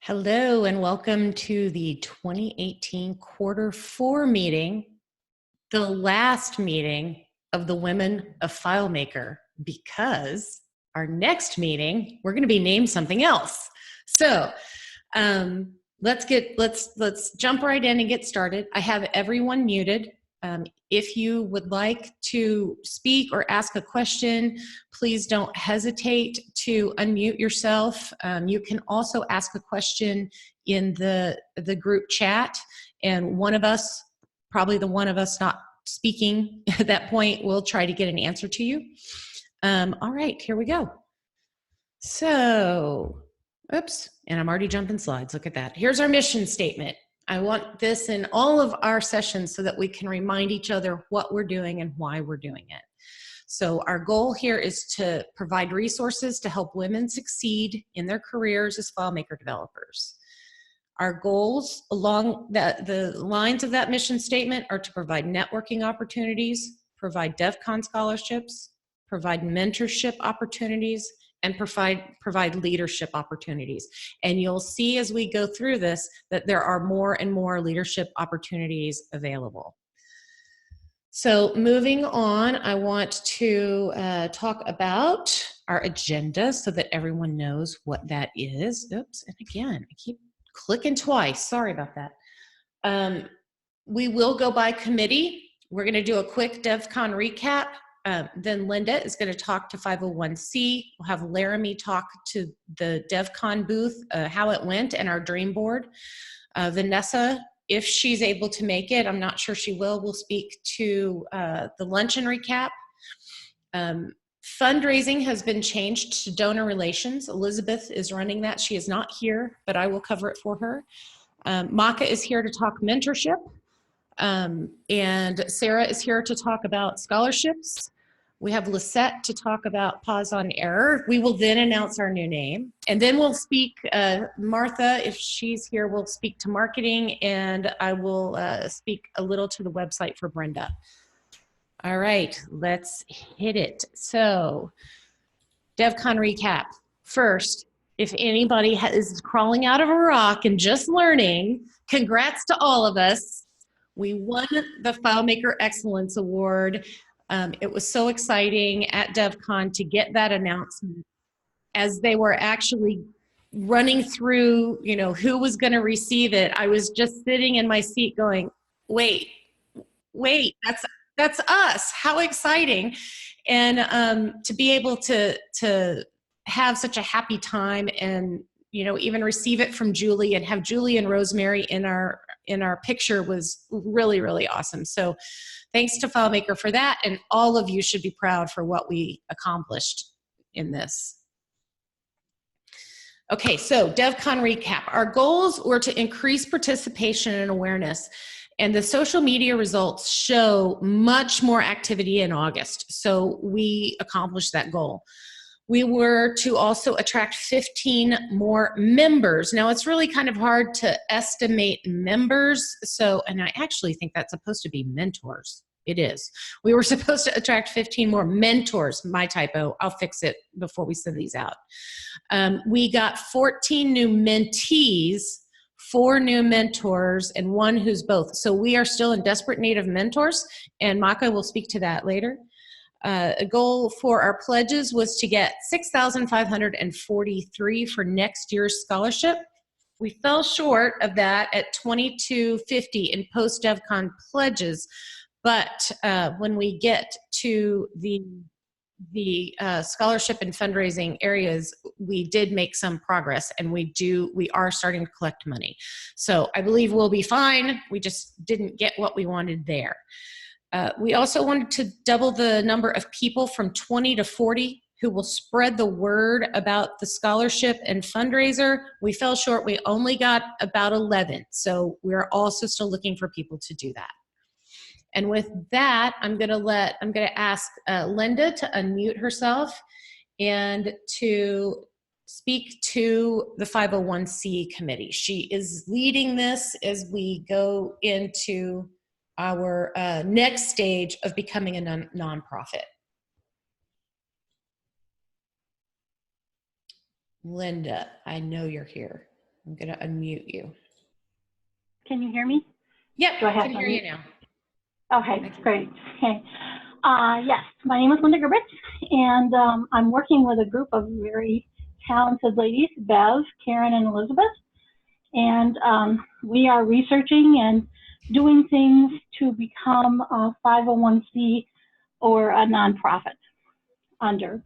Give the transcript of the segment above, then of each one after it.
Hello and welcome to the 2018 Quarter 4 meeting, the last meeting of the Women of FileMaker, because our next meeting, we're going to be named something else. So let's jump right in and get started. I have everyone muted. If you would like to speak or ask a question, please don't hesitate to unmute yourself. You can also ask a question in the group chat, and one of us, probably the one of us not speaking at that point, will try to get an answer to you. All right, here we go. So, oops, and I'm already jumping slides. Look at that. Here's our mission statement. I want this in all of our sessions so that we can remind each other what we're doing and why we're doing it. So our goal here is to provide resources to help women succeed in their careers as FileMaker developers. Our goals along the lines of that mission statement are to provide networking opportunities, provide DevCon scholarships, provide mentorship opportunities, and provide leadership opportunities. And you'll see as we go through this that there are more and more leadership opportunities available. So moving on, I want to talk about our agenda so that everyone knows what that is. Oops, and again, I keep clicking twice. Sorry about that. We will go by committee. We're going to do a quick DevCon recap. Then Linda is going to talk to 501c. We'll have Laramie talk to the DevCon booth, how it went, and our dream board. Vanessa, if she's able to make it, I'm not sure she will speak to the luncheon recap. Fundraising has been changed to donor relations. Elizabeth is running that. She is not here, but I will cover it for her. Maka is here to talk mentorship. And Sarah is here to talk about scholarships. We have Lisette to talk about pause on error. We will then announce our new name. And then we'll speak, Martha, if she's here, will speak to marketing, and I will speak a little to the website for Brenda. All right, let's hit it. So, DevCon recap. First, if anybody is crawling out of a rock and just learning, congrats to all of us. We won the FileMaker Excellence Award. It was so exciting at DevCon to get that announcement as they were actually running through, you know, who was going to receive it. I was just sitting in my seat going, wait, that's us. How exciting. And to be able to have such a happy time and, you know, even receive it from Julie and have Julie and Rosemary in our picture was really, really awesome. So thanks to FileMaker for that, and all of you should be proud for what we accomplished in this. Okay, so DevCon recap. Our goals were to increase participation and awareness, and the social media results show much more activity in August, so we accomplished that goal. We were to also attract 15 more members. Now, it's really kind of hard to estimate members, so, and I actually think that's supposed to be mentors. It is. We were supposed to attract 15 more mentors. My typo. I'll fix it before we send these out. We got 14 new mentees, 4 new mentors, and 1 who's both. So we are still in desperate need of mentors, and Maka will speak to that later. A goal for our pledges was to get 6,543 for next year's scholarship. We fell short of that at 2,250 in post-DevCon pledges, but when we get to the scholarship and fundraising areas, we did make some progress, and we are starting to collect money. So I believe we'll be fine. We just didn't get what we wanted there. We also wanted to double the number of people from 20 to 40 who will spread the word about the scholarship and fundraiser. We fell short. We only got about 11. So we're also still looking for people to do that. And with that, I'm going to ask Linda to unmute herself and to speak to the 501c committee. She is leading this as we go into our next stage of becoming a nonprofit. Linda, I know you're here. I'm going to unmute you. Can you hear me? Yep, Do I have I can hear you now. Okay, great. Okay. Yes, my name is Linda Gerbitz, and I'm working with a group of very talented ladies, Bev, Karen, and Elizabeth. And we are researching and doing things to become a 501c or a nonprofit under.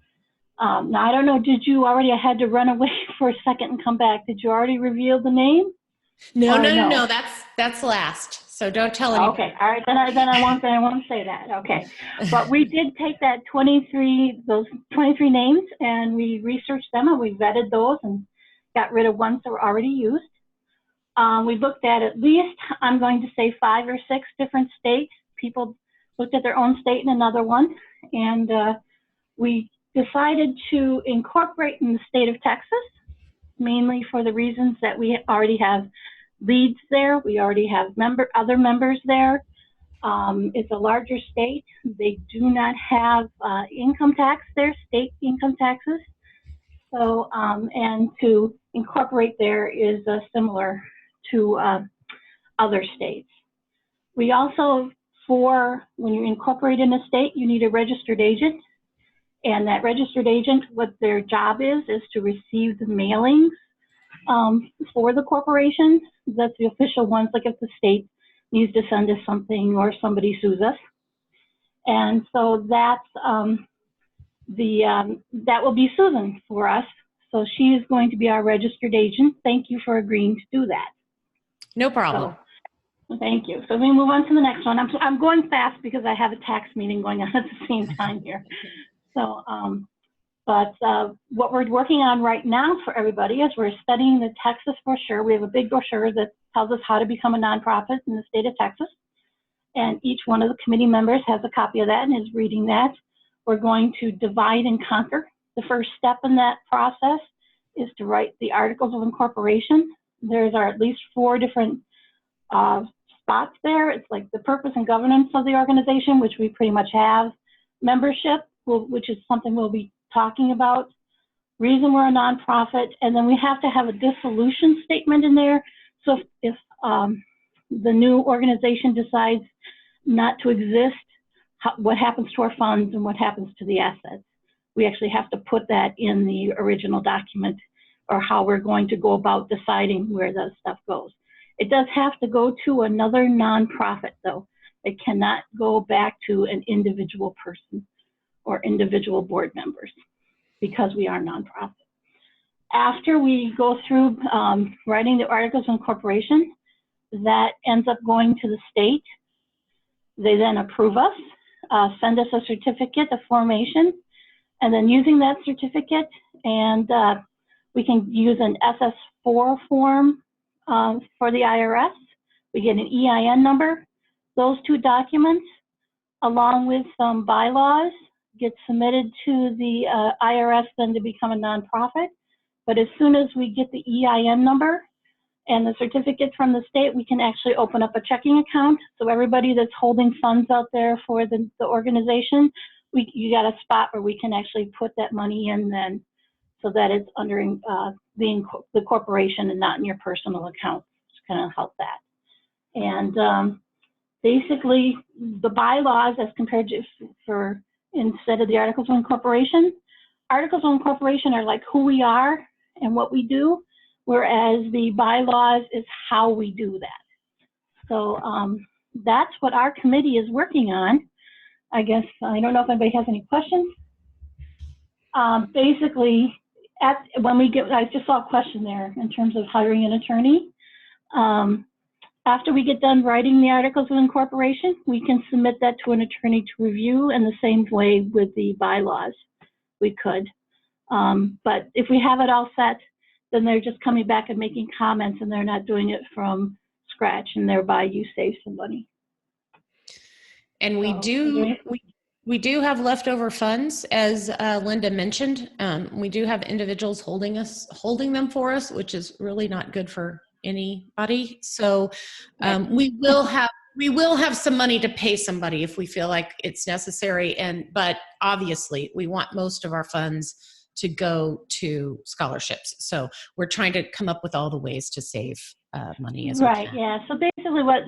Now, I don't know, did you already, I had to run away for a second and come back. Did you already reveal the name? No, that's last. So don't tell anybody. Okay, all right, then I won't say that. Okay, but we did take those 23 names, and we researched them and we vetted those and got rid of ones that were already used. We looked at least, I'm going to say 5 or 6 different states. People looked at their own state and another one, and we decided to incorporate in the state of Texas, mainly for the reasons that we already have leads there. We already have other members there. It's a larger state. They do not have income tax there, state income taxes. So, and to incorporate there is similar to other states. We also, when you incorporate in a state, you need a registered agent. And that registered agent, what their job is to receive the mailings for the corporations. That's the official ones, like if the state needs to send us something or somebody sues us. And so that's that will be Susan for us. So she is going to be our registered agent. Thank you for agreeing to do that. No problem. So, thank you. So we move on to the next one. I'm going fast because I have a tax meeting going on at the same time here. So, but what we're working on right now for everybody is we're studying the Texas brochure. We have a big brochure that tells us how to become a nonprofit in the state of Texas. And each one of the committee members has a copy of that and is reading that. We're going to divide and conquer. The first step in that process is to write the articles of incorporation. There are at least 4 different spots there. It's like the purpose and governance of the organization, which we pretty much have. Membership, which is something we'll be talking about. Reason we're a nonprofit, and then we have to have a dissolution statement in there. So if the new organization decides not to exist, what happens to our funds and what happens to the assets? We actually have to put that in the original document, or how we're going to go about deciding where that stuff goes. It does have to go to another nonprofit, though. It cannot go back to an individual person or individual board members, because we are nonprofit. After we go through writing the articles of incorporation, that ends up going to the state. They then approve us, send us a certificate of formation, and then using that certificate, and we can use an SS4 form for the IRS. We get an EIN number. Those 2 documents, along with some bylaws, get submitted to the IRS then to become a nonprofit. But as soon as we get the EIN number and the certificate from the state, we can actually open up a checking account. So everybody that's holding funds out there for the organization, you got a spot where we can actually put that money in then, so that it's under the corporation and not in your personal account. It's going to help that. And basically, the bylaws, as compared to instead of the articles of incorporation are like who we are and what we do, whereas the bylaws is how we do that. So that's what our committee is working on. I guess, I don't know if anybody has any questions. Basically, I just saw a question there in terms of hiring an attorney. After we get done writing the articles of incorporation, we can submit that to an attorney to review, in the same way with the bylaws we could. But if we have it all set, then they're just coming back and making comments, and they're not doing it from scratch, and thereby you save some money. And we do have leftover funds, as Linda mentioned. We do have individuals holding them for us, which is really not good for anybody. So we will have some money to pay somebody if we feel like it's necessary. But obviously we want most of our funds to go to scholarships. So we're trying to come up with all the ways to save money as we Right, can. yeah. So basically what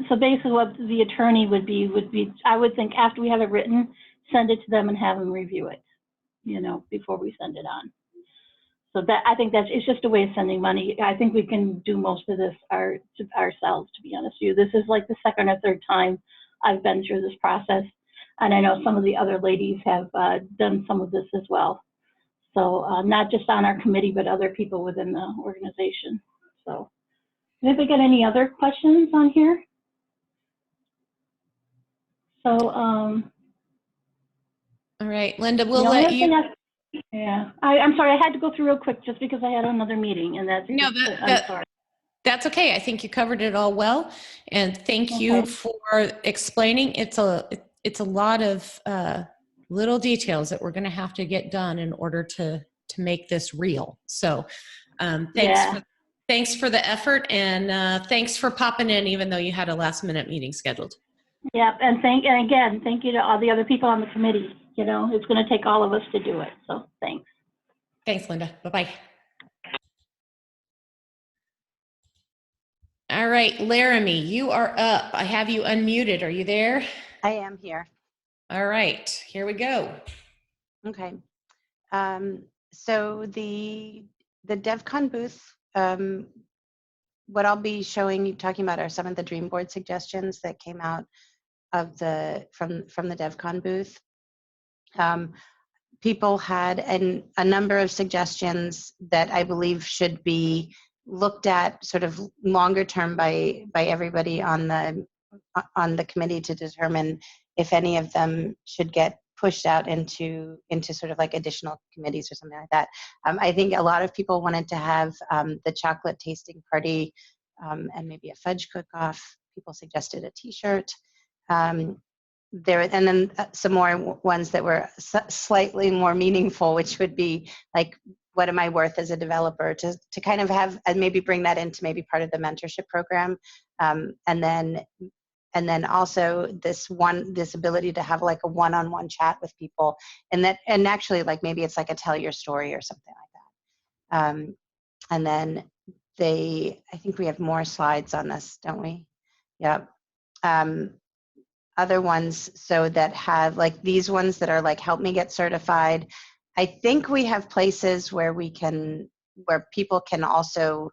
the attorney would be, I would think after we have it written, send it to them and have them review it, you know, before we send it on. So that, I think it's just a way of sending money. I think we can do most of this ourselves, to be honest with you. This is like the second or third time I've been through this process. And I know some of the other ladies have done some of this as well. So not just on our committee, but other people within the organization. So did we get any other questions on here? So All right, Linda, the we'll only let other you. thing yeah, I'm sorry, I had to go through real quick just because I had another meeting, and that's No, just, I'm sorry. that's okay. I think you covered it all well, and thank you Okay. for explaining. It's a lot of little details that we're going to have to get done in order to make this real. So Yeah. thanks for the effort, and thanks for popping in, even though you had a last minute meeting scheduled. Yeah, and again, thank you to all the other people on the committee. You know, it's going to take all of us to do it. So thanks. Thanks, Linda. Bye-bye. All right, Laramie, you are up. I have you unmuted. Are you there? I am here. All right, here we go. Okay. So the DevCon booth, what I'll be showing you, talking about, are some of the Dream Board suggestions that came out of from the DevCon booth. People had a number of suggestions that I believe should be looked at sort of longer term by everybody on the committee to determine if any of them should get pushed out into sort of like additional committees or something like that. I think a lot of people wanted to have the chocolate tasting party and maybe a fudge cook-off. People suggested a T-shirt. There, and then some more ones that were slightly more meaningful, which would be like, what am I worth as a developer, to kind of have, and maybe bring that into maybe part of the mentorship program. And then also this ability to have like a one-on-one chat with people, and actually like maybe it's like a tell your story or something like that. And then I think we have more slides on this, don't we? Yeah. Other ones, so that have like these ones that are like, help me get certified. I think we have places where people can also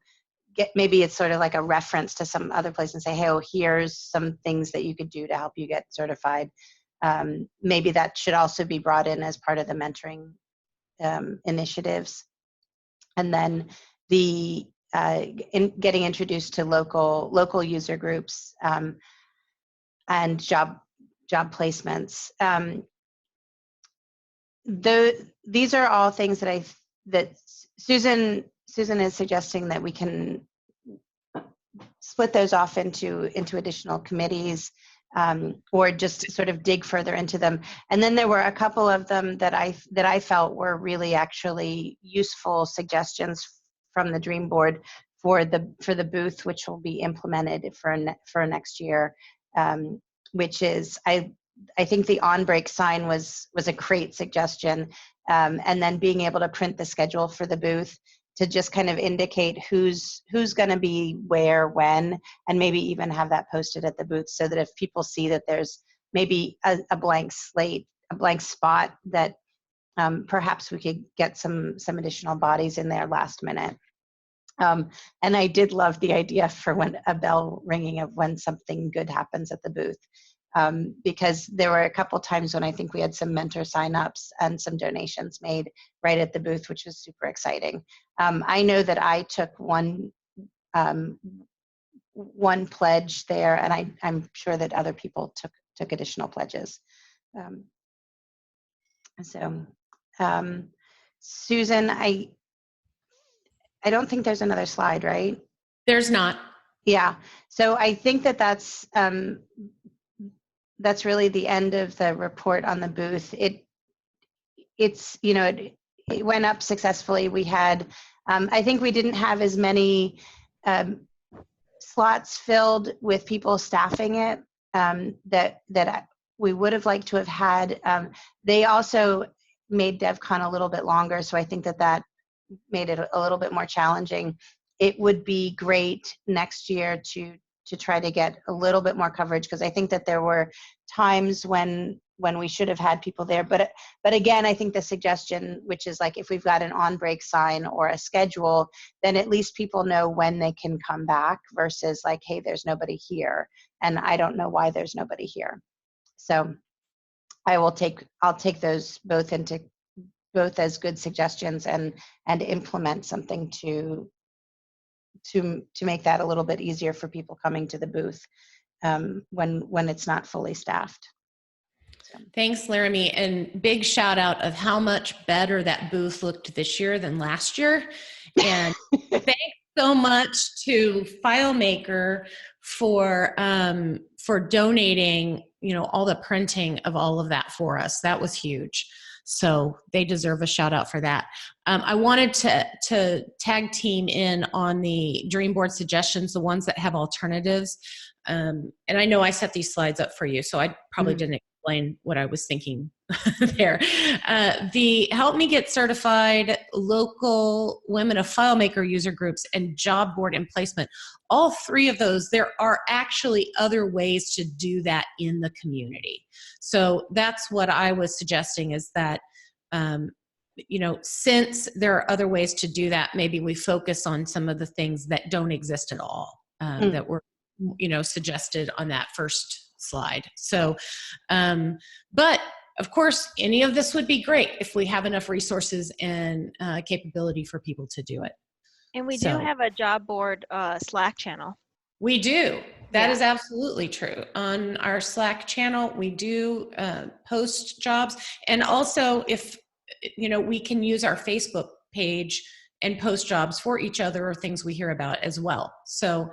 get, maybe it's sort of like a reference to some other place and say, hey, oh, here's some things that you could do to help you get certified. Maybe that should also be brought in as part of the mentoring initiatives. And then getting introduced to local user groups, and job placements. These are all things that Susan is suggesting that we can split those off into additional committees, or just sort of dig further into them. And then there were a couple of them that I felt were really actually useful suggestions from the Dream Board for the booth, which will be implemented for next year. Which is, I think the on-break sign was a great suggestion, and then being able to print the schedule for the booth to just kind of indicate who's going to be where, when, and maybe even have that posted at the booth, so that if people see that there's maybe a blank slate, a blank spot, that perhaps we could get some additional bodies in there last minute. And I did love the idea for when a bell ringing of when something good happens at the booth, because there were a couple times when I think we had some mentor signups and some donations made right at the booth, which was super exciting. I know that I took one pledge there, and I'm sure that other people took additional pledges. Susan, I don't think there's another slide, right? There's not. Yeah. So I think that's really the end of the report on the booth. It's it went up successfully. We had, I think we didn't have as many slots filled with people staffing it that we would have liked to have had. They also made DevCon a little bit longer. So I think that made it a little bit more challenging. It would be great next year to try to get a little bit more coverage, because I think that there were times when we should have had people there. But again, I think the suggestion, which is like if we've got an on-break sign or a schedule, then at least people know when they can come back versus like, hey, there's nobody here, and I don't know why there's nobody here. So I'll take those both as good suggestions and implement something to make that a little bit easier for people coming to the booth when it's not fully staffed. So. Thanks, Laramie, and big shout out of how much better that booth looked this year than last year. And thanks so much to FileMaker for donating, all the printing of all of that for us. That was huge. So they deserve a shout out for that. I wanted to tag team in on the dream board suggestions, the ones that have alternatives. And I know I set these slides up for you, so I probably didn't explain what I was thinking there. The Help Me Get Certified, Local Women of FileMaker user groups, and job board and placement. All three of those, there are actually other ways to do that in the community. So that's what I was suggesting, is that, since there are other ways to do that, maybe we focus on some of the things that don't exist at all, that were, suggested on that first slide. So, but of course, any of this would be great if we have enough resources and capability for people to do it. And we do have a job board Slack channel. We do. That is absolutely true. On our Slack channel, we do post jobs. And also, if, we can use our Facebook page and post jobs for each other or things we hear about as well. So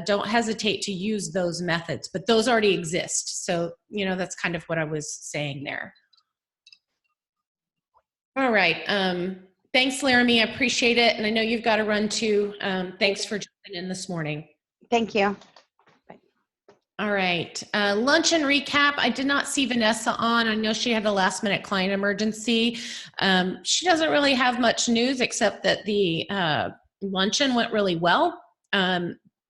don't hesitate to use those methods, but those already exist. So, that's kind of what I was saying there. All right. Thanks, Laramie. I appreciate it. And I know you've got to run too. Thanks for jumping in this morning. Thank you. All right. Lunch and recap. I did not see Vanessa on. I know she had a last minute client emergency. She doesn't really have much news except that the luncheon went really well.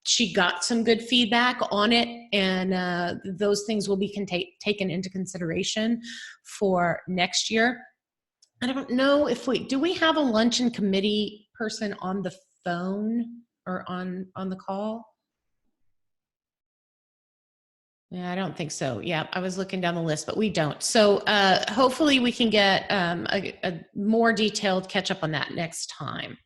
She got some good feedback on it, and those things will be taken into consideration for next year. I don't know if do we have a luncheon committee person on the phone or on the call? Yeah, I don't think so. Yeah, I was looking down the list, but we don't. So hopefully we can get a more detailed catch up on that next time.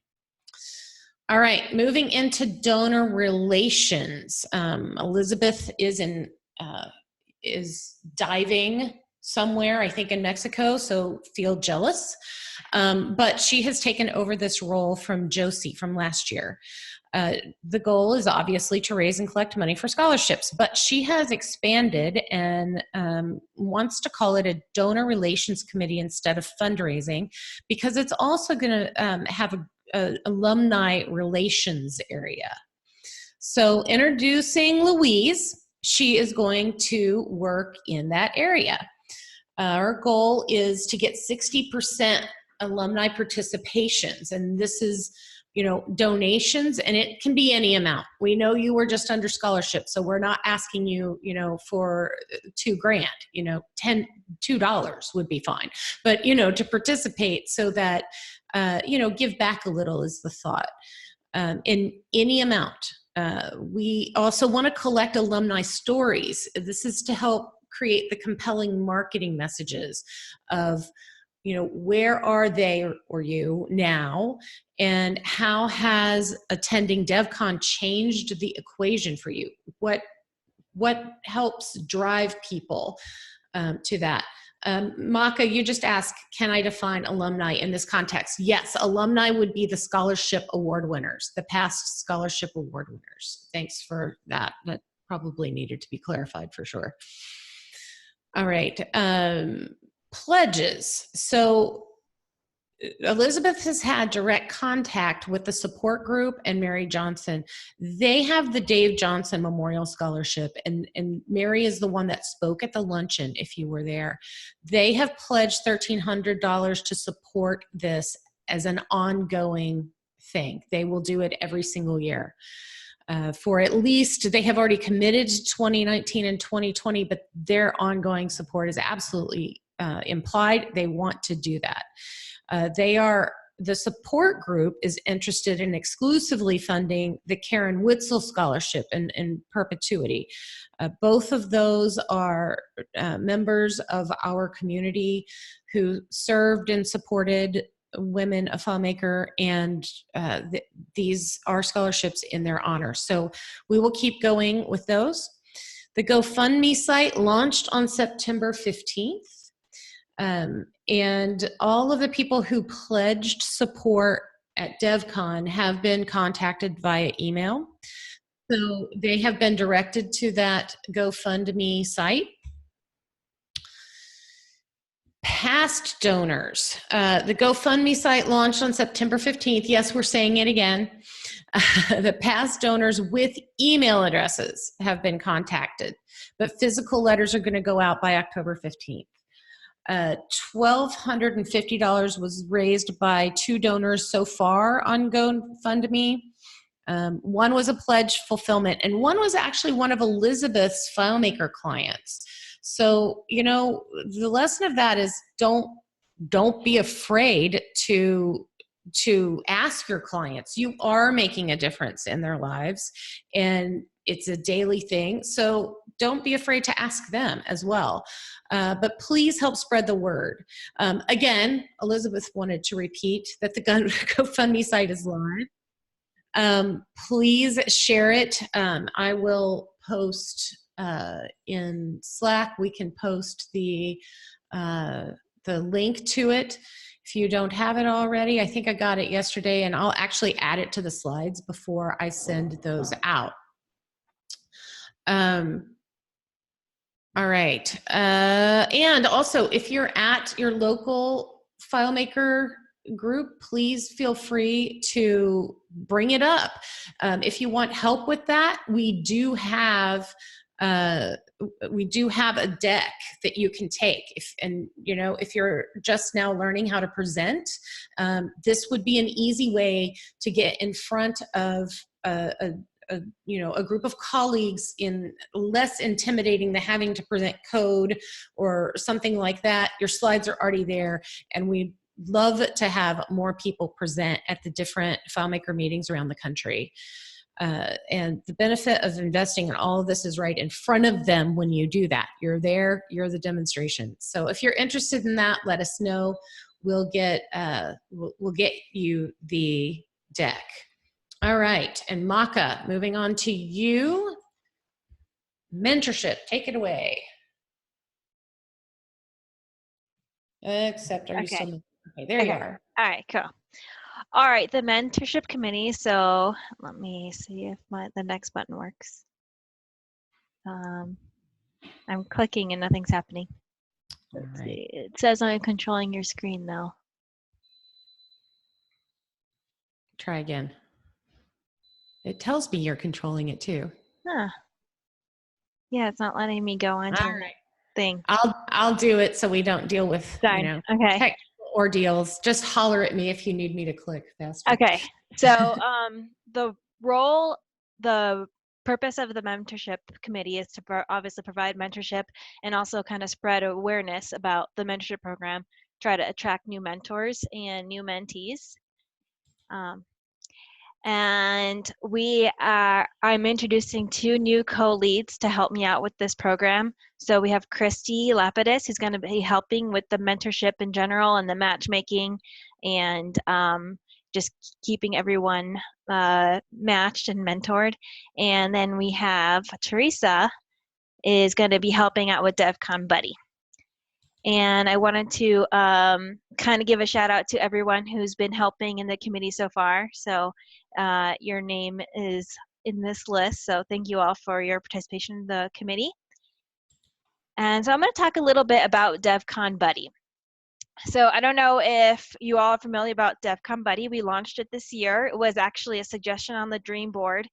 All right, moving into donor relations. Elizabeth is diving somewhere, I think in Mexico, so feel jealous. But she has taken over this role from Josie from last year. The goal is obviously to raise and collect money for scholarships, but she has expanded and wants to call it a donor relations committee instead of fundraising, because it's also going to have a alumni relations area. So introducing Louise, she is going to work in that area. Our goal is to get 60% alumni participations, and this is donations, and it can be any amount. We know you were just under scholarship, so we're not asking you, for $2,000, $2 would be fine. But, to participate so that, give back a little is the thought. In any amount. We also want to collect alumni stories. This is to help create the compelling marketing messages of, where are they or you now, and how has attending DevCon changed the equation for you? What helps drive people to that? Maka, you just asked, can I define alumni in this context? Yes, alumni would be the scholarship award winners, the past scholarship award winners. Thanks for that. That probably needed to be clarified for sure. All right. Pledges. So Elizabeth has had direct contact with the support group and Mary Johnson. They have the Dave Johnson Memorial Scholarship, and Mary is the one that spoke at the luncheon, if you were there. They have pledged $1,300 to support this as an ongoing thing. They will do it every single year. For at least, they have already committed to 2019 and 2020, but their ongoing support is absolutely implied. They want to do that. The support group is interested in exclusively funding the Karen Witzel Scholarship in perpetuity. Both of those are members of our community who served and supported women of FileMaker, and these are scholarships in their honor. So we will keep going with those. The GoFundMe site launched on September 15th. And all of the people who pledged support at DevCon have been contacted via email. So they have been directed to that GoFundMe site. Past donors. The GoFundMe site launched on September 15th. Yes, we're saying it again. The past donors with email addresses have been contacted, but physical letters are going to go out by October 15th. $1,250 was raised by 2 donors so far on GoFundMe. One was a pledge fulfillment, and one was actually one of Elizabeth's FileMaker clients. So, you know, the lesson of that is don't be afraid to ask your clients. You are making a difference in their lives, and it's a daily thing. So don't be afraid to ask them as well. But please help spread the word. Again, Elizabeth wanted to repeat that the GoFundMe site is live. Please share it. I will post in Slack. We can post the link to it if you don't have it already. I think I got it yesterday, and I'll actually add it to the slides before I send those out. All right. And also, if you're at your local FileMaker group, please feel free to bring it up. If you want help with that, we do have a deck that you can take. If you're just now learning how to present, this would be an easy way to get in front of a group of colleagues in less intimidating than having to present code or something like that. Your slides are already there, and we'd love to have more people present at the different FileMaker meetings around the country. And the benefit of investing in all of this is right in front of them when you do that. You're there, you're the demonstration. So if you're interested in that, let us know. We'll get you the deck. All right, and Maka, moving on to you. Mentorship, take it away. Except, are you still? Okay, there you are. All right, cool. All right, the mentorship committee. So let me see if the next button works. I'm clicking and nothing's happening. Let's see. It says I'm controlling your screen though. Try again. It tells me you're controlling it too. Huh. Yeah, it's not letting me go into the thing. I'll do it so we don't deal with okay. technical ordeals. Just holler at me if you need me to click faster. Okay. So the purpose of the mentorship committee is to obviously provide mentorship and also kind of spread awareness about the mentorship program, try to attract new mentors and new mentees. And I'm introducing 2 new co-leads to help me out with this program. So we have Christy Lapidus, who's going to be helping with the mentorship in general and the matchmaking and just keeping everyone matched and mentored. And then we have Teresa is going to be helping out with DevCon Buddy. And I wanted to kind of give a shout out to everyone who's been helping in the committee so far. So your name is in this list. So thank you all for your participation in the committee. And so I'm going to talk a little bit about DevCon Buddy. So I don't know if you all are familiar about DevCon Buddy. We launched it this year. It was actually a suggestion on the Dream Board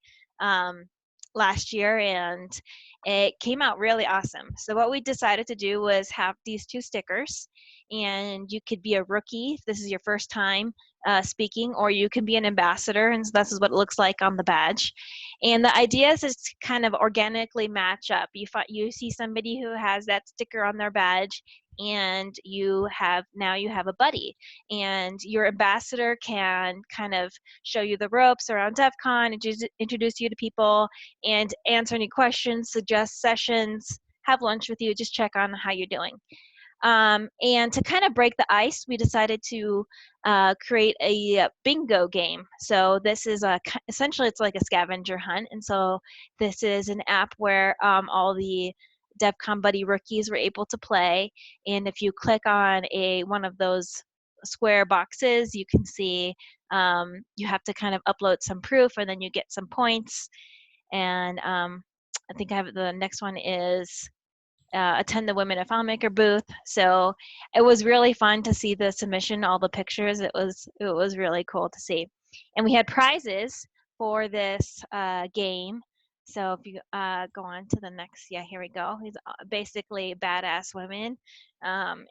last year, and it came out really awesome. So what we decided to do was have these 2 stickers, and you could be a rookie if this is your first time speaking, or you can be an ambassador, and so this is what it looks like on the badge. And the idea is to kind of organically match up. You see somebody who has that sticker on their badge, and now you have a buddy, and your ambassador can kind of show you the ropes around DEF CON, introduce you to people, and answer any questions, suggest sessions, have lunch with you, just check on how you're doing. And to kind of break the ice, we decided to create a bingo game. So this is essentially it's like a scavenger hunt, and so this is an app where all the DevCon Buddy rookies were able to play. And if you click on one of those square boxes, you can see you have to kind of upload some proof, and then you get some points. And I think I have the next one is attend the Women at FileMaker booth. So it was really fun to see the submission, all the pictures. It was really cool to see. And we had prizes for this game. So if you go on to the next, yeah, here we go. He's basically Badass Women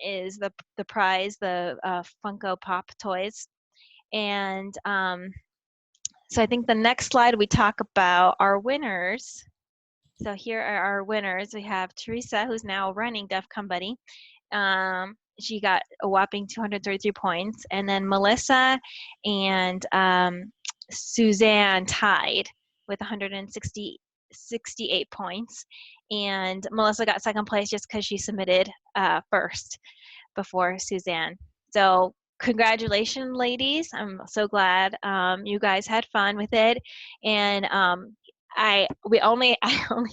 is the prize, the Funko Pop toys. And so I think the next slide we talk about our winners. So here are our winners. We have Teresa, who's now running DevCon Buddy. She got a whopping 233 points. And then Melissa and Suzanne tied with 168 points. And Melissa got second place just because she submitted first before Suzanne. So congratulations, ladies. I'm so glad you guys had fun with it. And I only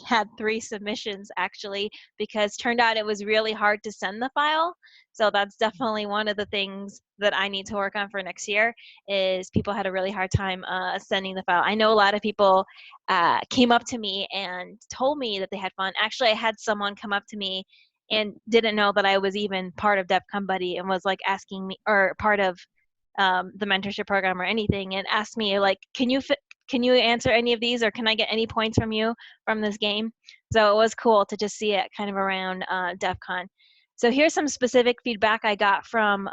had 3 submissions actually, because turned out it was really hard to send the file. So that's definitely one of the things that I need to work on for next year, is people had a really hard time sending the file. I know a lot of people came up to me and told me that they had fun. Actually, I had someone come up to me and didn't know that I was even part of DevCon Buddy, and was like asking me, or part of the mentorship program or anything, and asked me like, can you answer any of these, or can I get any points from you from this game? So it was cool to just see it kind of around DEF CON. So here's some specific feedback I got from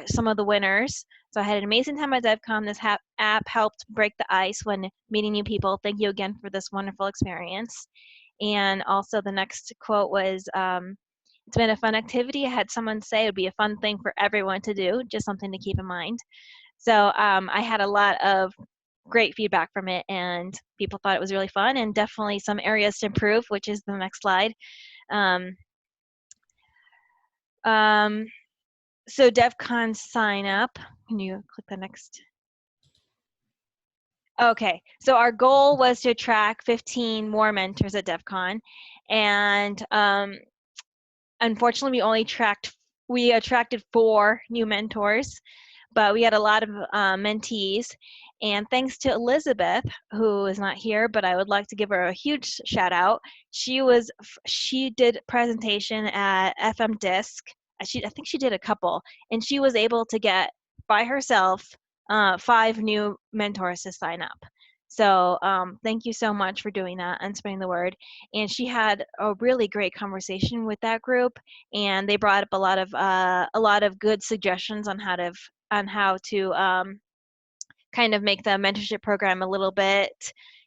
some of the winners. So I had an amazing time at DEF CON. This app helped break the ice when meeting new people. Thank you again for this wonderful experience. And also the next quote was, it's been a fun activity. I had someone say it would be a fun thing for everyone to do, just something to keep in mind. So I had a lot of great feedback from it, and people thought it was really fun, and definitely some areas to improve, which is the next slide. So DevCon sign up. Can you click the next? Okay, so our goal was to attract 15 more mentors at DevCon, and unfortunately we attracted 4 new mentors, but we had a lot of mentees. And thanks to Elizabeth, who is not here, but I would like to give her a huge shout out. She did presentation at FM Disc. I think she did a couple, and she was able to get by herself 5 new mentors to sign up. So thank you so much for doing that and spreading the word. And she had a really great conversation with that group, and they brought up a lot of good suggestions on how to kind of make the mentorship program a little bit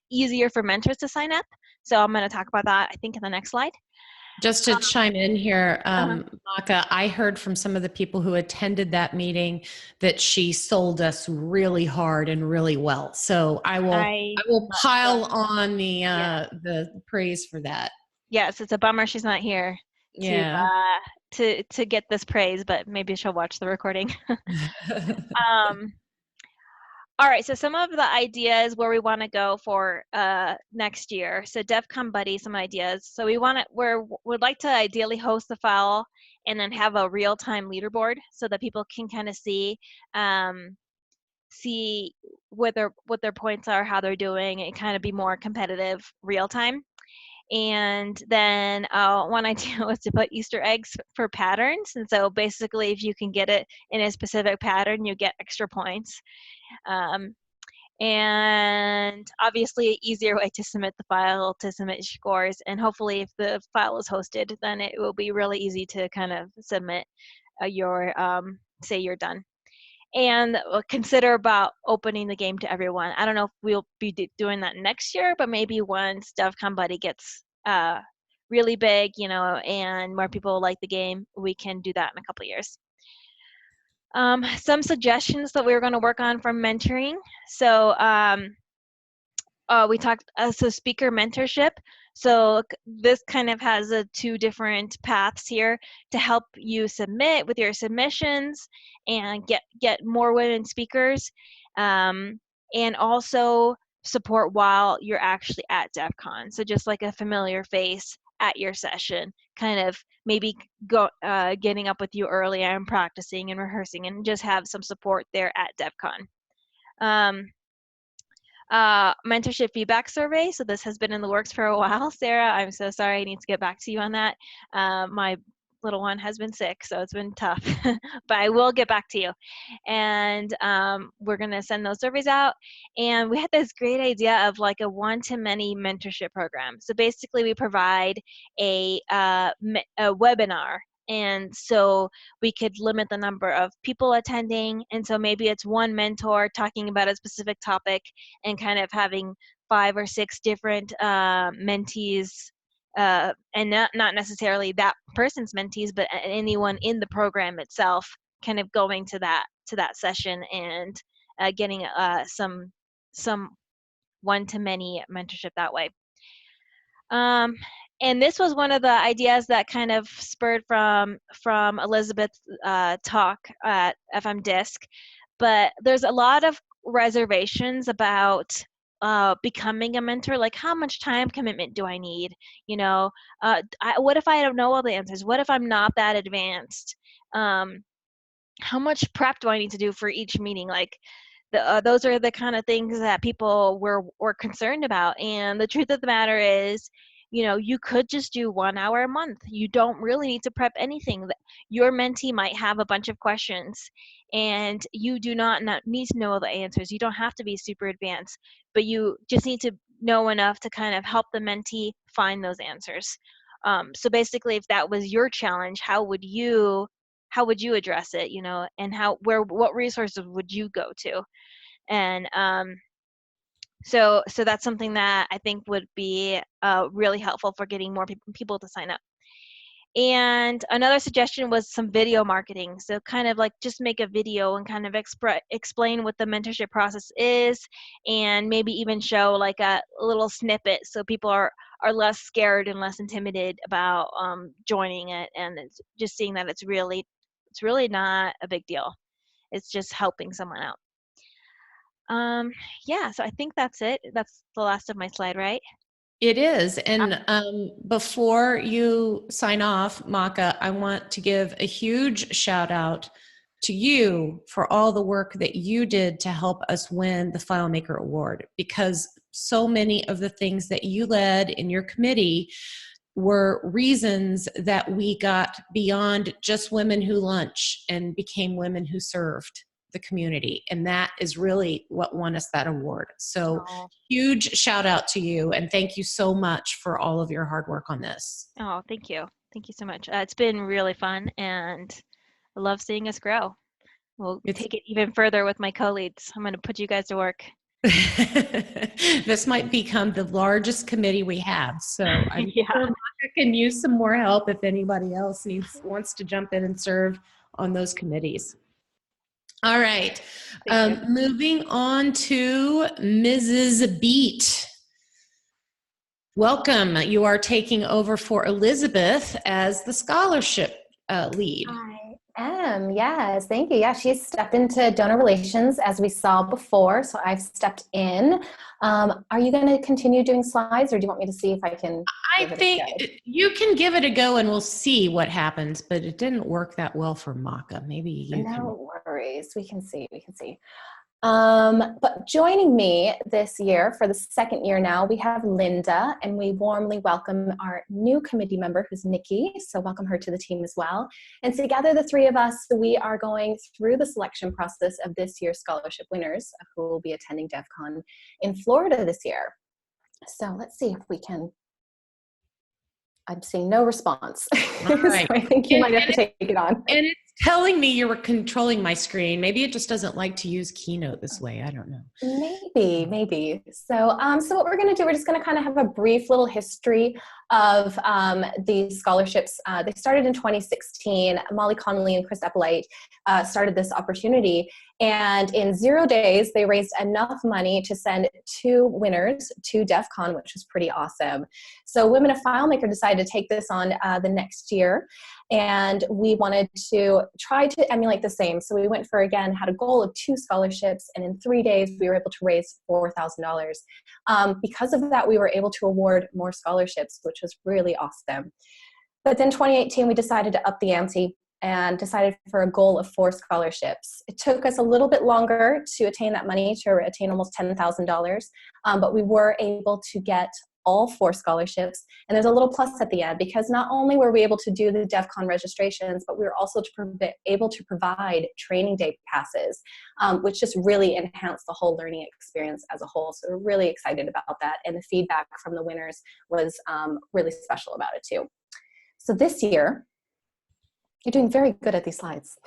easier for mentors to sign up. So I'm going to talk about that, I think, in the next slide. Just to chime in here, Maka, I heard from some of the people who attended that meeting that she sold us really hard and really well. So I will pile on the praise for that. Yes, it's a bummer she's not here to get this praise, but maybe she'll watch the recording. All right, so some of the ideas where we want to go for next year. So DevCon Buddy, some ideas. So we'd like to ideally host the file and then have a real-time leaderboard so that people can kind of see what their points are, how they're doing, and kind of be more competitive real time. And then one idea was to put Easter eggs for patterns. And so basically, if you can get it in a specific pattern, you get extra points. And obviously, an easier way to submit the file, to submit scores. And hopefully, if the file is hosted, then it will be really easy to kind of submit your, say you're done. And consider about opening the game to everyone. I don't know if we'll be doing that next year, but maybe once DevCon Buddy gets really big, you know, and more people like the game, we can do that in a couple years. Some suggestions that we were going to work on for mentoring. So we talked, so speaker mentorship. So this kind of has two different paths here to help you submit with your submissions and get more women speakers, and also support while you're actually at DEF CON. So just like a familiar face at your session, kind of maybe getting up with you early and practicing and rehearsing, and just have some support there at DEF CON. Mentorship feedback survey. So this has been in the works for a while. Sarah, I'm so sorry. I need to get back to you on that. My little one has been sick, so it's been tough, but I will get back to you. And we're going to send those surveys out. And we had this great idea of like a one-to-many mentorship program. So basically, we provide a webinar. And so we could limit the number of people attending. And so maybe it's one mentor talking about a specific topic and kind of having 5 or 6 different mentees, and not necessarily that person's mentees, but anyone in the program itself kind of going to that session and getting some one-to-many mentorship that way. And this was one of the ideas that kind of spurred from Elizabeth's talk at FM Disc. But there's a lot of reservations about becoming a mentor. Like, how much time commitment do I need? You know, what if I don't know all the answers? What if I'm not that advanced? How much prep do I need to do for each meeting? Like, those are the kind of things that people were concerned about. And the truth of the matter is, you know, you could just do 1 hour a month. You don't really need to prep anything. Your mentee might have a bunch of questions, and you do not need to know all the answers. You don't have to be super advanced, but you just need to know enough to kind of help the mentee find those answers. So basically, if that was your challenge, how would you address it? You know, and what resources would you go to? And so that's something that I think would be really helpful for getting more people to sign up. And another suggestion was some video marketing. So kind of like just make a video and kind of explain what the mentorship process is, and maybe even show like a little snippet so people are less scared and less intimidated about joining it, and it's just seeing that it's really not a big deal. It's just helping someone out. Yeah, so I think that's it. That's the last of my slide, right? It is. And before you sign off, Maka, I want to give a huge shout out to you for all the work that you did to help us win the FileMaker Award, because so many of the things that you led in your committee were reasons that we got beyond just women who lunch and became women who served the community. And that is really what won us that award. So huge shout out to you, and thank you so much for all of your hard work on this. Oh, thank you. Thank you so much. It's been really fun, and I love seeing us grow. We'll take it even further with my co-leads. I'm going to put you guys to work. This might become the largest committee we have. So I'm sure Maka can use some more help if anybody else wants to jump in and serve on those committees. All right, moving on to Mrs. Beat. Welcome. You are taking over for Elizabeth as the scholarship lead. I am, yes, thank you. Yeah, she's stepped into donor relations as we saw before, so I've stepped in. Are you going to continue doing slides, or do you want me to see if I can? I think you can give it a go and we'll see what happens, but it didn't work that well for Maka. Maybe you can. No worries, we can see. But joining me this year for the second year now, we have Linda, and we warmly welcome our new committee member, who's Nikki. So welcome her to the team as well. And together, the three of us, we are going through the selection process of this year's scholarship winners who will be attending DEF CON in Florida this year. So let's see if we can. I'm seeing no response. All right. So I think you might have to take it on. And it's telling me you were controlling my screen. Maybe it just doesn't like to use Keynote this way. I don't know. Maybe. So what we're going to do, we're just going to kind of have a brief little history of these scholarships. They started in 2016. Molly Connolly and Chris Eppolite started this opportunity. And in 0 days, they raised enough money to send 2 winners to DEF CON, which was pretty awesome. So Women of FileMaker decided to take this on the next year. And we wanted to try to emulate the same. So we went for, again, had a goal of 2 scholarships. And in 3 days, we were able to raise $4,000. Because of that, we were able to award more scholarships, which was really awesome. But then 2018, we decided to up the ante and decided for a goal of 4 scholarships. It took us a little bit longer to attain that money, to attain almost $10,000, but we were able to get all 4 scholarships. And there's a little plus at the end, because not only were we able to do the DEF CON registrations, but we were also able to provide training day passes, which just really enhanced the whole learning experience as a whole. So we're really excited about that. And the feedback from the winners was really special about it too. So this year, you're doing very good at these slides.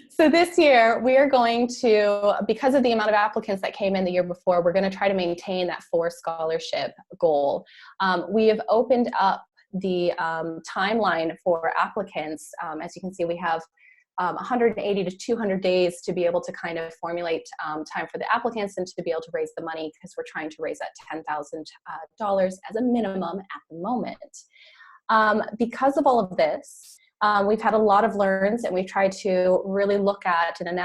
So this year, we are going to, because of the amount of applicants that came in the year before, we're going to try to maintain that 4 scholarship goal. We have opened up the timeline for applicants. As you can see, we have 180 to 200 days to be able to kind of formulate time for the applicants and to be able to raise the money, because we're trying to raise that $10,000 as a minimum at the moment. Because of all of this, we've had a lot of learns, and we've tried to really look at and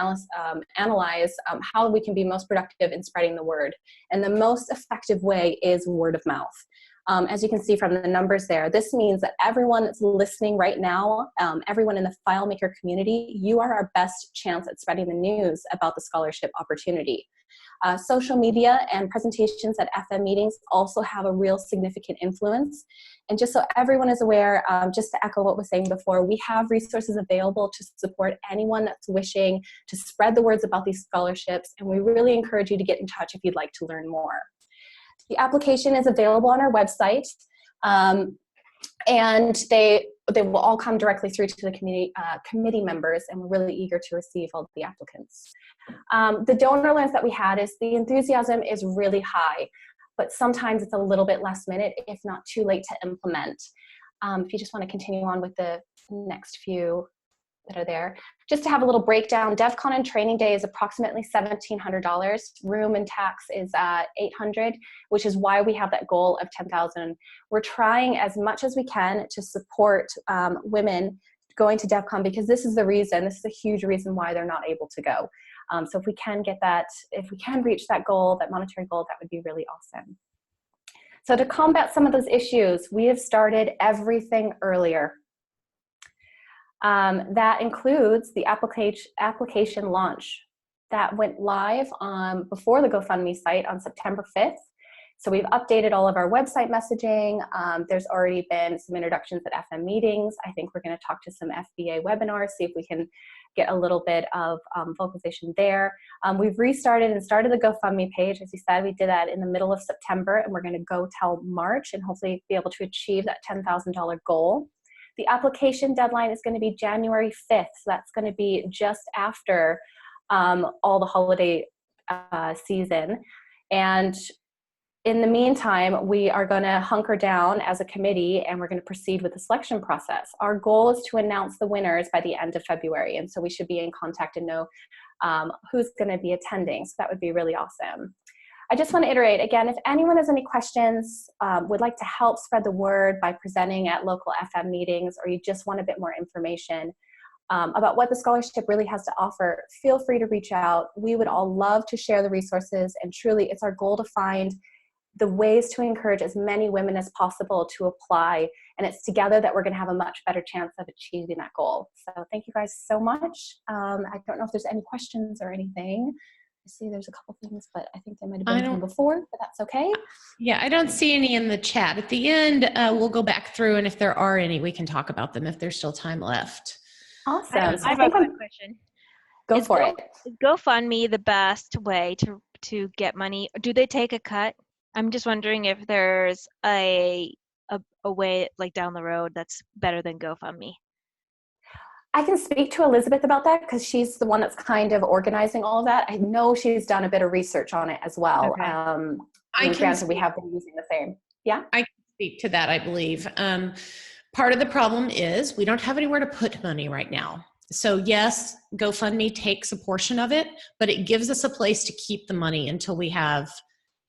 analyze how we can be most productive in spreading the word. And the most effective way is word of mouth. As you can see from the numbers there, this means that everyone that's listening right now, everyone in the FileMaker community, you are our best chance at spreading the news about the scholarship opportunity. Social media and presentations at FM meetings also have a real significant influence. And just so everyone is aware, just to echo what was saying before, we have resources available to support anyone that's wishing to spread the words about these scholarships. And we really encourage you to get in touch if you'd like to learn more. The application is available on our website, and they will all come directly through to the committee members, and we're really eager to receive all the applicants. The donor learns that we had is the enthusiasm is really high, but sometimes it's a little bit last minute, if not too late to implement. If you just want to continue on with the next few that are there. Just to have a little breakdown, DEF CON and training day is approximately $1,700. Room and tax is $800, which is why we have that goal of $10,000. We're trying as much as we can to support women going to DEF CON, because this is the reason, this is a huge reason why they're not able to go. So if we can get that, if we can reach that goal, that monetary goal, that would be really awesome. So to combat some of those issues, we have started everything earlier. That includes the application launch that went live before the GoFundMe site on September 5th. So we've updated all of our website messaging. There's already been some introductions at FM meetings. I think we're going to talk to some FBA webinars, see if we can get a little bit of vocalization there. We've restarted and started the GoFundMe page. As you said, we did that in the middle of September, and we're going to go till March and hopefully be able to achieve that $10,000 goal. The application deadline is going to be January 5th. So that's going to be just after all the holiday season. And in the meantime, we are going to hunker down as a committee, and we're going to proceed with the selection process. Our goal is to announce the winners by the end of February. And so we should be in contact and know who's going to be attending. So that would be really awesome. I just want to iterate again, if anyone has any questions, would like to help spread the word by presenting at local FM meetings, or you just want a bit more information about what the scholarship really has to offer, feel free to reach out. We would all love to share the resources, and truly it's our goal to find the ways to encourage as many women as possible to apply. And it's together that we're going to have a much better chance of achieving that goal. So thank you guys so much. I don't know if there's any questions or anything. I see there's a couple things, but I think there might have been some before, but that's okay. Yeah, I don't see any in the chat. At the end, we'll go back through, and if there are any, we can talk about them if there's still time left. Awesome. I have a quick question. Go for it. Is GoFundMe the best way to get money? Do they take a cut? I'm just wondering if there's a way like down the road that's better than GoFundMe. I can speak to Elizabeth about that because she's the one that's kind of organizing all of that. I know she's done a bit of research on it as well. Okay. Granted, we have been using the same. Yeah. I can speak to that, I believe. Part of the problem is we don't have anywhere to put money right now. So yes, GoFundMe takes a portion of it, but it gives us a place to keep the money until we have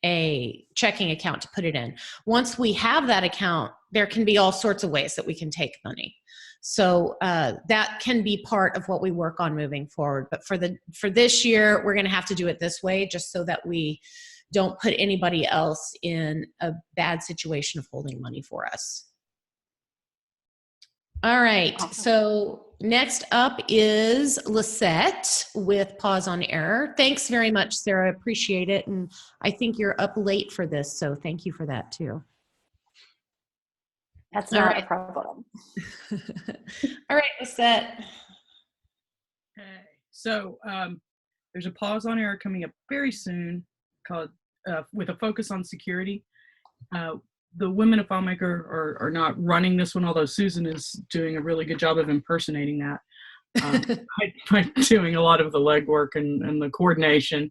a checking account to put it in. Once we have that account, there can be all sorts of ways that we can take money. So that can be part of what we work on moving forward. But for this year, we're going to have to do it this way, just so that we don't put anybody else in a bad situation of holding money for us. All right, Awesome. So next up is Lisette with Pause on Error. Thanks very much, Sarah. Appreciate it. And I think you're up late for this, so thank you for that too. That's not a problem. All right, Lisette. Okay. So there's a Pause on Error coming up very soon called with a focus on security. The women of FileMaker are not running this one, although Susan is doing a really good job of impersonating that. I'm doing a lot of the legwork and the coordination.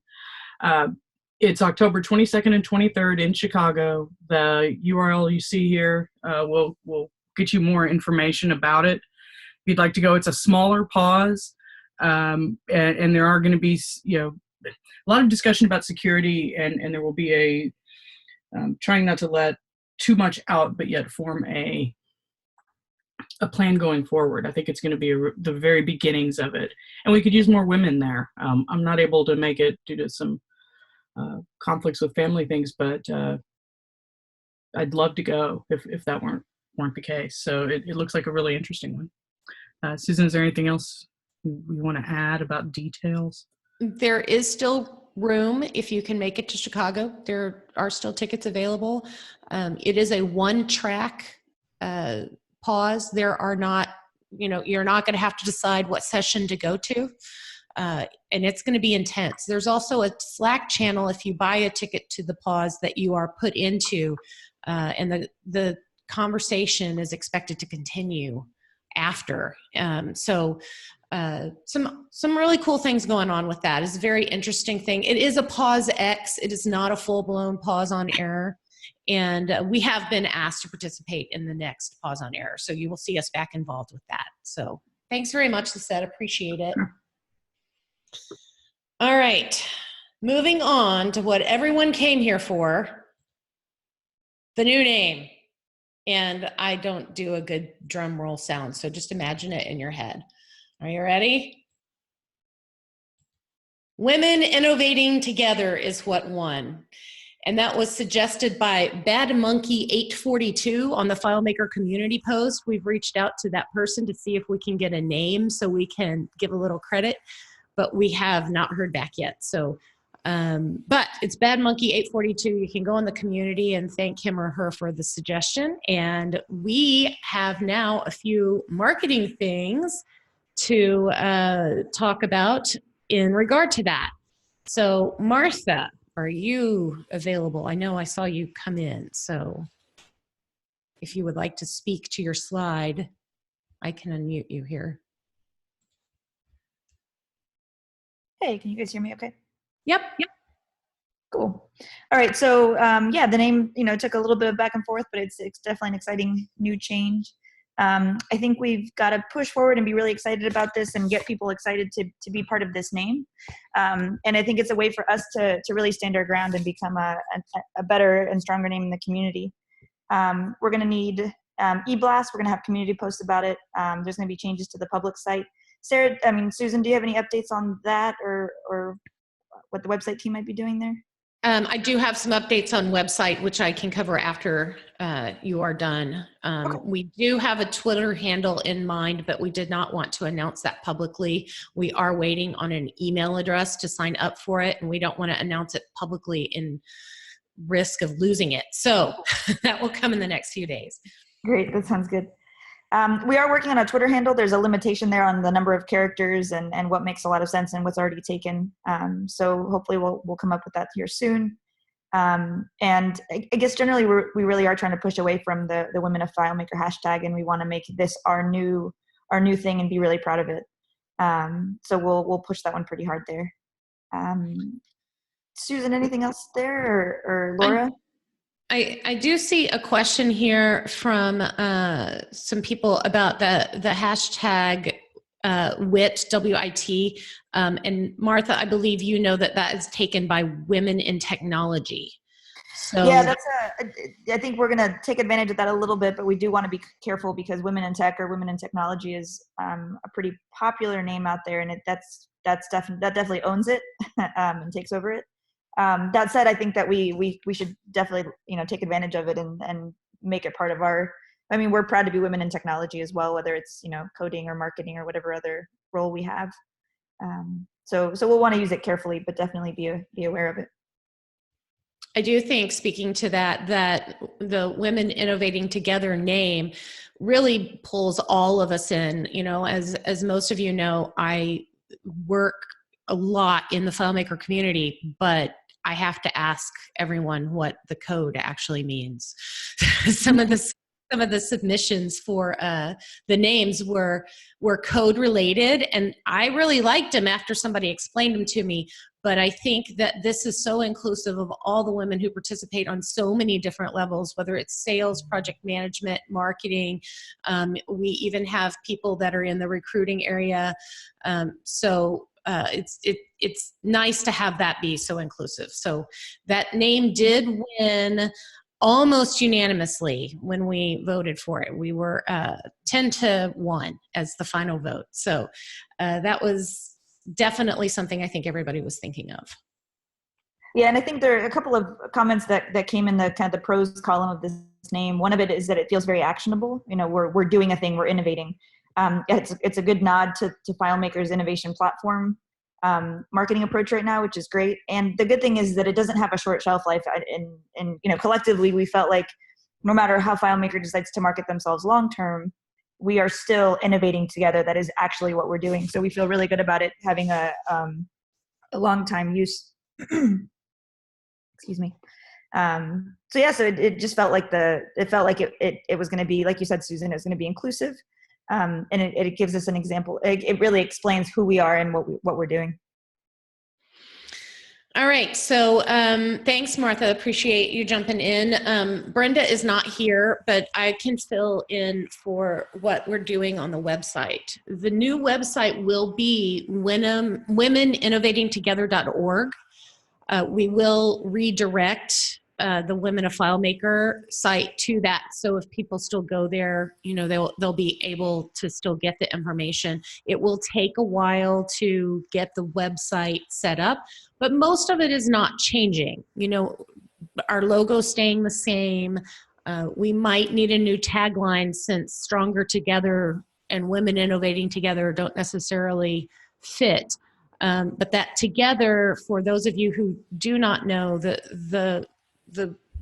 It's October 22nd and 23rd in Chicago. The URL you see here will get you more information about it. If you'd like to go, it's a smaller pause, and there are going to be a lot of discussion about security, and there will be a trying not to let too much out, but yet form a plan going forward. I think it's going to be the very beginnings of it, and we could use more women there. I'm not able to make it due to some conflicts with family things, but I'd love to go if that weren't the case. So it looks like a really interesting one. Susan, is there anything else we want to add about details? There is still room if you can make it to Chicago. There are still tickets available. It is a one-track pause. There are not, you're not going to have to decide what session to go to. And it's going to be intense. There's also a Slack channel if you buy a ticket to the pause that you are put into, and the conversation is expected to continue after. So some really cool things going on with that. It's a very interesting thing. It is a Pause X. It is not a full-blown Pause on Error. And we have been asked to participate in the next Pause on Error. So you will see us back involved with that. So thanks very much, Lisette. Appreciate it. All right. Moving on to what everyone came here for, the new name. And I don't do a good drum roll sound, so just imagine it in your head. Are you ready? Women Innovating Together is what won. And that was suggested by Bad Monkey 842 on the FileMaker community post. We've reached out to that person to see if we can get a name so we can give a little credit, but we have not heard back yet. So, but it's Bad Monkey 842. You can go in the community and thank him or her for the suggestion. And we have now a few marketing things to talk about in regard to that. So Martha, are you available? I know I saw you come in, so if you would like to speak to your slide, I can unmute you here. Hey, can you guys hear me okay? Yep. Cool. All right, so yeah, the name, took a little bit of back and forth, but it's definitely an exciting new change. I think we've got to push forward and be really excited about this and get people excited to be part of this name. And I think it's a way for us to really stand our ground and become a better and stronger name in the community. We're going to need e-blast. We're going to have community posts about it. There's going to be changes to the public site. Susan, do you have any updates on that or what the website team might be doing there? I do have some updates on website, which I can cover after you are done. We do have a Twitter handle in mind, but we did not want to announce that publicly. We are waiting on an email address to sign up for it, and we don't want to announce it publicly in risk of losing it. So that will come in the next few days. Great, that sounds good. We are working on a Twitter handle. There's a limitation there on the number of characters and what makes a lot of sense and what's already taken. So hopefully we'll come up with that here soon. And I guess generally we really are trying to push away from the Women of FileMaker hashtag, and we want to make this our new thing and be really proud of it. So we'll push that one pretty hard there. Susan, anything else there, or Laura? I do see a question here from some people about the hashtag WIT, W-I-T. And Martha, I believe you know that is taken by Women in Technology. So yeah, I think we're going to take advantage of that a little bit, but we do want to be careful because Women in Tech or Women in Technology is a pretty popular name out there, and that definitely owns it and takes over it. That said, I think that we should definitely take advantage of it and make it part of our. I mean, we're proud to be women in technology as well, whether it's coding or marketing or whatever other role we have. So we'll want to use it carefully, but definitely be aware of it. I do think, speaking to that the Women Innovating Together name really pulls all of us in. As most of you know, I work a lot in the FileMaker community, but I have to ask everyone what the code actually means. Some of the submissions for the names were code related, and I really liked them after somebody explained them to me. But I think that this is so inclusive of all the women who participate on so many different levels, whether it's sales, project management, marketing. We even have people that are in the recruiting area. It's nice to have that be so inclusive. So that name did win almost unanimously when we voted for it. We were 10-1 as the final vote. So that was definitely something I think everybody was thinking of. Yeah, and I think there are a couple of comments that came in the kind of the pros column of this name. One of it is that it feels very actionable. We're doing a thing, we're innovating. It's a good nod to FileMaker's innovation platform marketing approach right now, which is great. And the good thing is that it doesn't have a short shelf life. And collectively, we felt like no matter how FileMaker decides to market themselves long term, we are still innovating together. That is actually what we're doing. So we feel really good about it having a long time use. Excuse me. So it just felt like it was going to be, like you said, Susan, it was going to be inclusive. And it gives us an example. It really explains who we are and what we're doing. All right. So thanks, Martha. Appreciate you jumping in. Brenda is not here, but I can fill in for what we're doing on the website. The new website will be womeninnovatingtogether.org. We will redirect the Women of FileMaker site to that. So if people still go there, they'll be able to still get the information. It will take a while to get the website set up, but most of it is not changing. Our logo staying the same. We might need a new tagline, since Stronger Together and Women Innovating Together don't necessarily fit. But that together, for those of you who do not know, the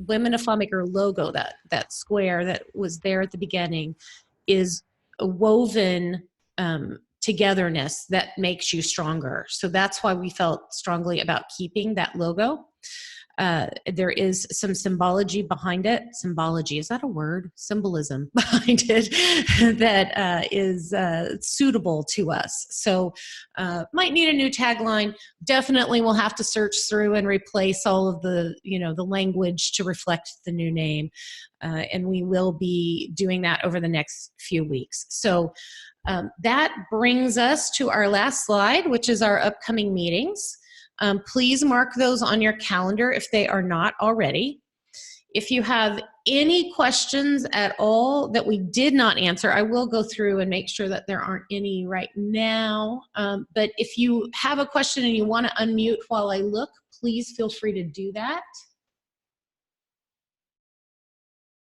Women of FileMaker logo, that square that was there at the beginning, is a woven togetherness that makes you stronger. So that's why we felt strongly about keeping that logo. There is some symbology behind it. Symbology, is that a word? Symbolism behind it that is suitable to us. So might need a new tagline. Definitely we'll have to search through and replace all of the language to reflect the new name. And we will be doing that over the next few weeks. So that brings us to our last slide, which is our upcoming meetings. Please mark those on your calendar if they are not already. if you have any questions at all that we did not answer, I will go through and make sure that there aren't any right now. But if you have a question and you want to unmute while I look, please feel free to do that.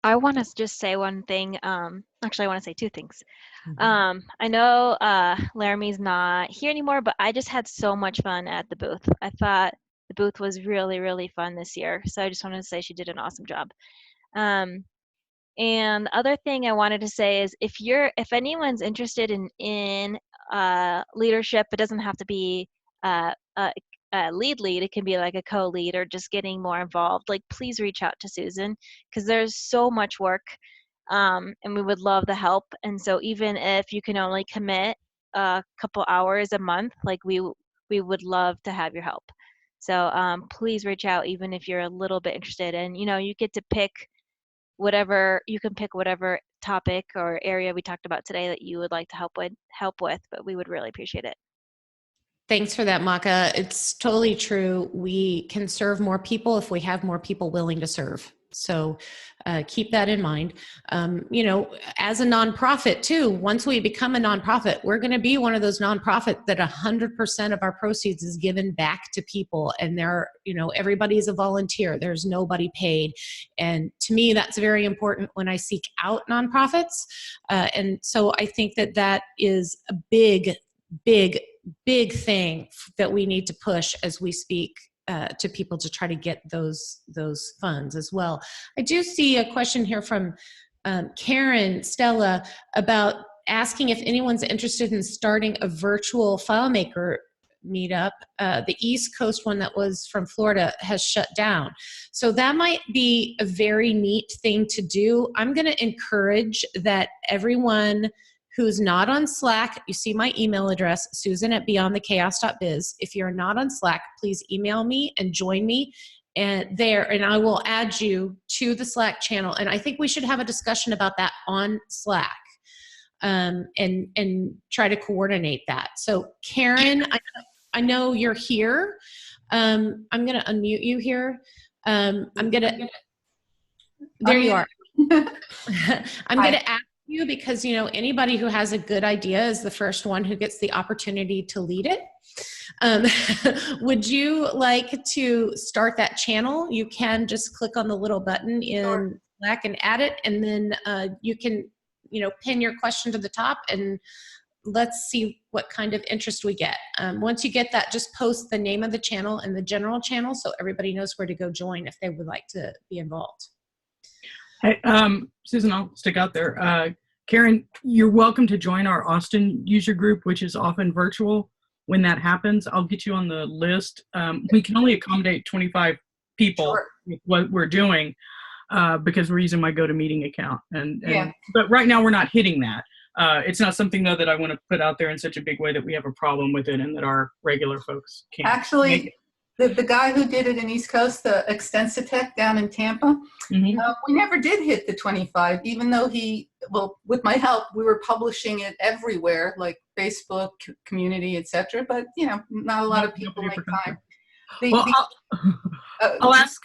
I want to just say one thing. Actually, I want to say two things. I know Laramie's not here anymore, but I just had so much fun at the booth. I thought the booth was really, really fun this year. So I just wanted to say she did an awesome job. And the other thing I wanted to say is if anyone's interested in leadership, it doesn't have to be a lead, it can be like a co-lead or just getting more involved. Like, please reach out to Susan, because there's so much work, and we would love the help. And so even if you can only commit a couple hours a month, like we would love to have your help. So please reach out, even if you're a little bit interested. And you get to pick whatever topic or area we talked about today that you would like to help with, but we would really appreciate it. Thanks for that, Maka. It's totally true. We can serve more people if we have more people willing to serve. So keep that in mind. As a nonprofit too, once we become a nonprofit, we're going to be one of those nonprofits that 100% of our proceeds is given back to people. And everybody's a volunteer. There's nobody paid. And to me, that's very important when I seek out nonprofits. And so I think that is a big thing that we need to push as we speak to people to try to get those funds as well. I do see a question here from Karen Stella about asking if anyone's interested in starting a virtual FileMaker meetup. The East Coast one that was from Florida has shut down. So that might be a very neat thing to do. I'm going to encourage that everyone who's not on Slack, you see my email address, susan@beyondthechaos.biz. If you're not on Slack, please email me and join me and I will add you to the Slack channel. And I think we should have a discussion about that on Slack and try to coordinate that. So Karen, I know you're here. I'm going to unmute you here. There you are. I'm going to ask you because anybody who has a good idea is the first one who gets the opportunity to lead it. Would you like to start that channel? You can just click on the little button in Slack and add it, and then you can pin your question to the top, and let's see what kind of interest we get. Once you get that, just post the name of the channel in the general channel so everybody knows where to go join if they would like to be involved. Hey, Susan, I'll stick out there. Karen, you're welcome to join our Austin user group, which is often virtual. When that happens, I'll get you on the list. We can only accommodate 25 people with what we're doing because we're using my GoToMeeting account. But right now we're not hitting that. It's not something, though, that I want to put out there in such a big way that we have a problem with it and that our regular folks can't. Actually, the guy who did it in East Coast, the Extensitech down in Tampa, we never did hit the 25, even though with my help, we were publishing it everywhere, like Facebook, community, etc. But, not a lot of people make time. I'll ask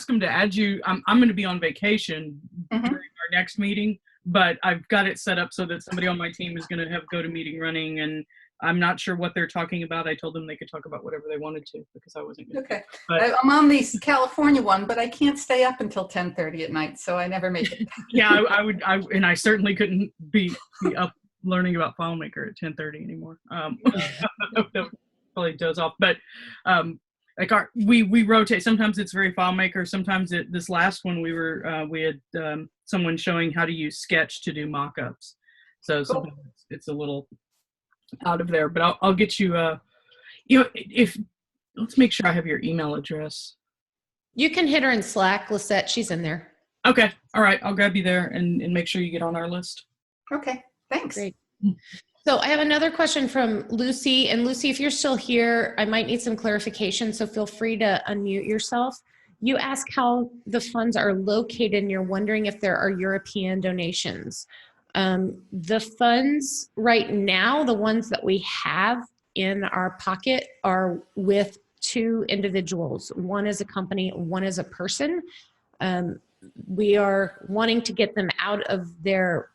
them to add you. I'm going to be on vacation during our next meeting, but I've got it set up so that somebody on my team is going to have GoToMeeting running, and I'm not sure what they're talking about. I told them they could talk about whatever they wanted to because I wasn't going to. Okay. I'm on the California one, but I can't stay up until 10:30 at night, so I never make it. Yeah, and I certainly couldn't be up learning about FileMaker at 10:30 anymore. That probably does off. But we rotate. Sometimes it's very FileMaker. Sometimes this last one we had someone showing how to use Sketch to do mock-ups. So sometimes it's a little out of there, but I'll get you let's make sure I have your email address. You can hit her in Slack, Lisette, she's in there. Okay, all right, I'll grab you there and make sure you get on our list. Okay, thanks. Great. So I have another question from Lucy, and Lucy, if you're still here, I might need some clarification, so feel free to unmute yourself. You ask how the funds are located and you're wondering if there are European donations. The funds right now, the ones that we have in our pocket are with two individuals. One is a company, one is a person. we are wanting to get them out of their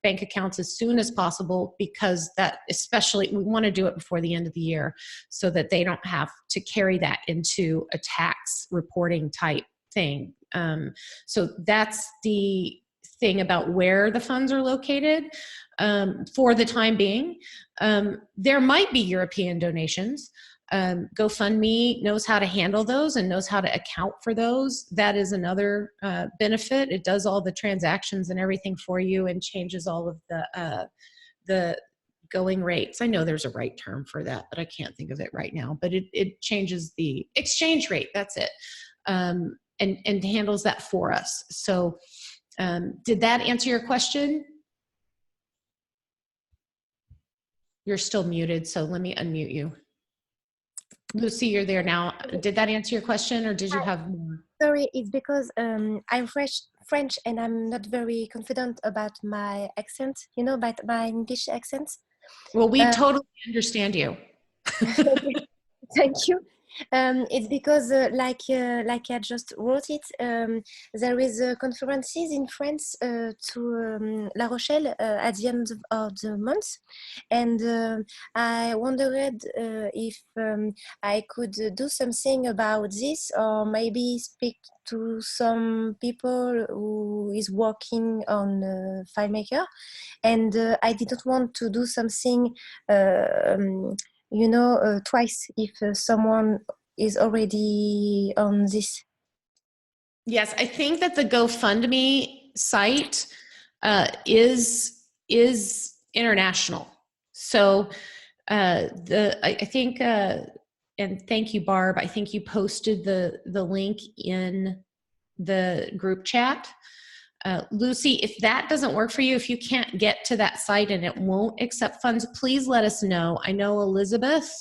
bank accounts as soon as possible, because that, especially, we want to do it before the end of the year so that they don't have to carry that into a tax reporting type thing. So that's the thing about where the funds are located for the time being. There might be European donations. GoFundMe knows how to handle those and knows how to account for those. That is another benefit. It does all the transactions and everything for you and changes all of the going rates. I know there's a right term for that, but I can't think of it right now. But it changes the exchange rate. That's it, and handles that for us. So, did that answer your question? You're still muted, so let me unmute you. Lucy, you're there now. Did that answer your question, or did you have more? Sorry, it's because I'm French and I'm not very confident about my accent, you know, about my English accent. Well, we totally understand you. Thank you. It's because, like I just wrote it, there is conferences in France to La Rochelle at the end of the month, and I wondered if I could do something about this, or maybe speak to some people who is working on FileMaker, and I didn't want to do something twice if someone is already on this. Yes, I think that the GoFundMe site is international. So I think, and thank you, Barb. I think you posted the link in the group chat. Lucy, if that doesn't work for you, if you can't get to that site and it won't accept funds, please let us know. I know Elizabeth,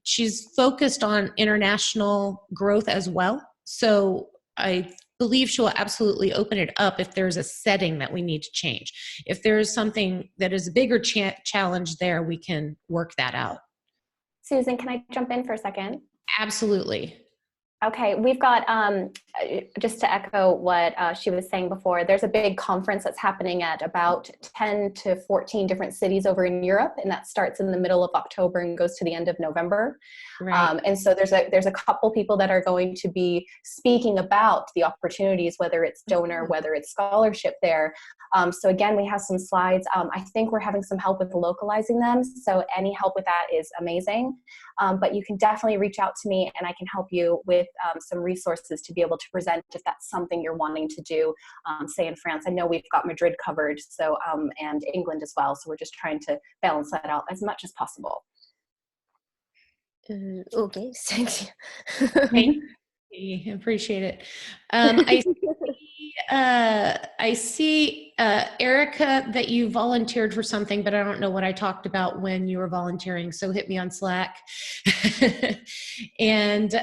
she's focused on international growth as well. So I believe she'll absolutely open it up if there's a setting that we need to change. If there is something that is a bigger challenge there, we can work that out. Susan, can I jump in for a second? Absolutely. Okay, we've got, just to echo what she was saying before, there's a big conference that's happening at about 10 to 14 different cities over in Europe, and that starts in the middle of October and goes to the end of November. Right. And so there's a couple people that are going to be speaking about the opportunities, whether it's donor, whether it's scholarship there. So again, we have some slides. I think we're having some help with localizing them, so any help with that is amazing. But you can definitely reach out to me and I can help you with some resources to be able to present if that's something you're wanting to do, say in France. I know we've got Madrid covered, so and England as well, so we're just trying to balance that out as much as possible. Okay, thank you. Thank you. Appreciate it. I see, Erica, that you volunteered for something, but I don't know what I talked about when you were volunteering, so hit me on Slack. And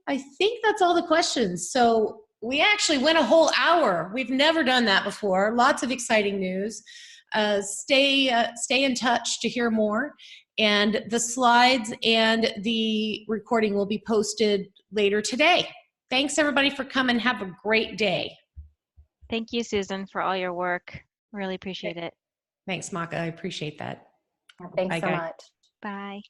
I think that's all the questions. So we actually went a whole hour. We've never done that before. Lots of exciting news. Stay in touch to hear more. And the slides and the recording will be posted later today. Thanks everybody for coming. Have a great day. Thank you, Susan, for all your work. Really appreciate it. Thanks, Maka. I appreciate that. Thanks Bye, so guys. much. Bye.